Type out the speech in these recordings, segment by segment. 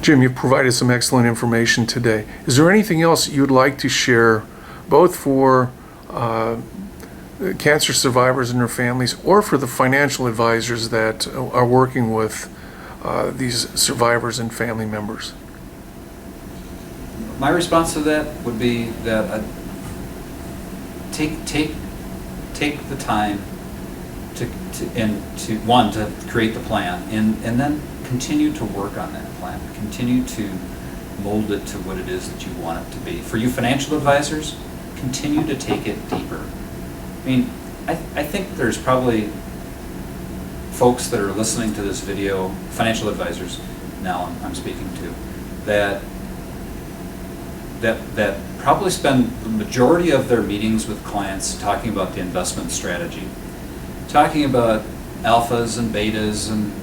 Jim, you've provided some excellent information today. Is there anything else you'd like to share, both for cancer survivors and their families, or for the financial advisors that are working with these survivors and family members? My response to that would be that take the time to create the plan, and then continue to work on that plan. Continue to mold it to what it is that you want it to be. For you financial advisors, continue to take it deeper. I mean, I think there's probably folks that are listening to this video, financial advisors now I'm speaking to, that probably spend the majority of their meetings with clients talking about the investment strategy, talking about alphas and betas and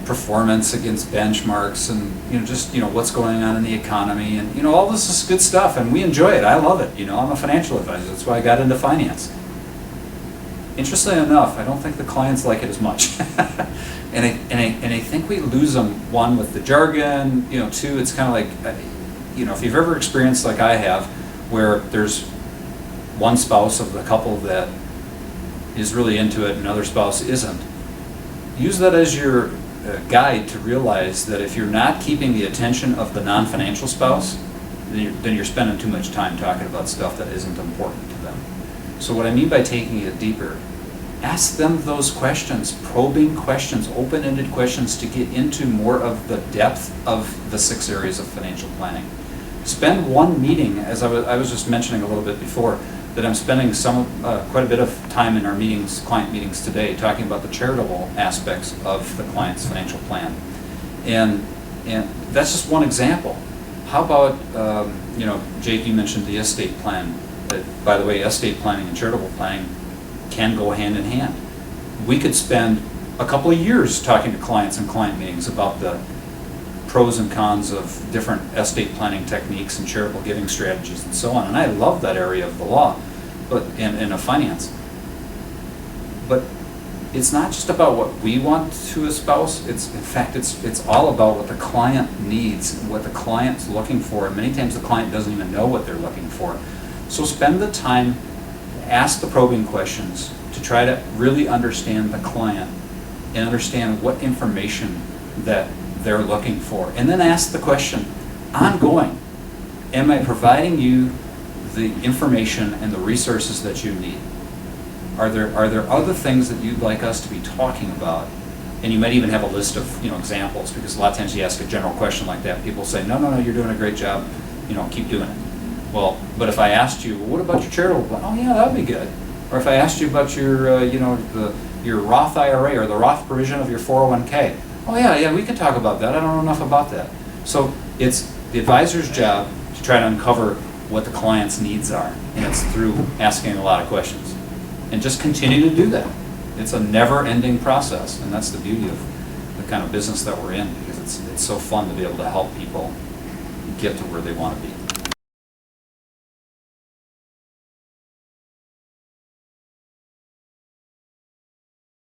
performance against benchmarks, and just what's going on in the economy, and all this is good stuff, and we enjoy it. I love it. I'm a financial advisor. That's why I got into finance. Interestingly enough, I don't think the clients like it as much. and I think we lose them, one, with the jargon, two, it's kind of like, if you've ever experienced, like I have, where there's one spouse of the couple that is really into it and another spouse isn't, use that as your guide to realize that if you're not keeping the attention of the non-financial spouse, then you're spending too much time talking about stuff that isn't important to them. So what I mean by taking it deeper, ask them those questions, probing questions, open-ended questions, to get into more of the depth of the 6 areas of financial planning. Spend one meeting, as I was just mentioning a little bit before, that I'm spending quite a bit of time in our meetings, client meetings today, talking about the charitable aspects of the client's financial plan. And that's just one example. How about, Jake, you mentioned the estate plan. By the way, estate planning and charitable planning can go hand in hand. We could spend a couple of years talking to clients in client meetings about the pros and cons of different estate planning techniques and charitable giving strategies and so on. And I love that area of the law, and of finance. But it's not just about what we want to espouse. It's all about what the client needs, what the client's looking for. And many times the client doesn't even know what they're looking for. So spend the time, ask the probing questions to try to really understand the client and understand what information that they're looking for. And then ask the question, ongoing, am I providing you the information and the resources that you need? Are there other things that you'd like us to be talking about? And you might even have a list of examples, because a lot of times you ask a general question like that, people say, no, you're doing a great job, keep doing it. Well, but if I asked you, well, what about your charitable plan? Oh yeah, that would be good. Or if I asked you about your, your Roth IRA or the Roth provision of your 401k, oh yeah, we could talk about that. I don't know enough about that. So it's the advisor's job to try to uncover what the client's needs are, and it's through asking a lot of questions. And just continue to do that. It's a never-ending process, and that's the beauty of the kind of business that we're in, because it's so fun to be able to help people get to where they want to be.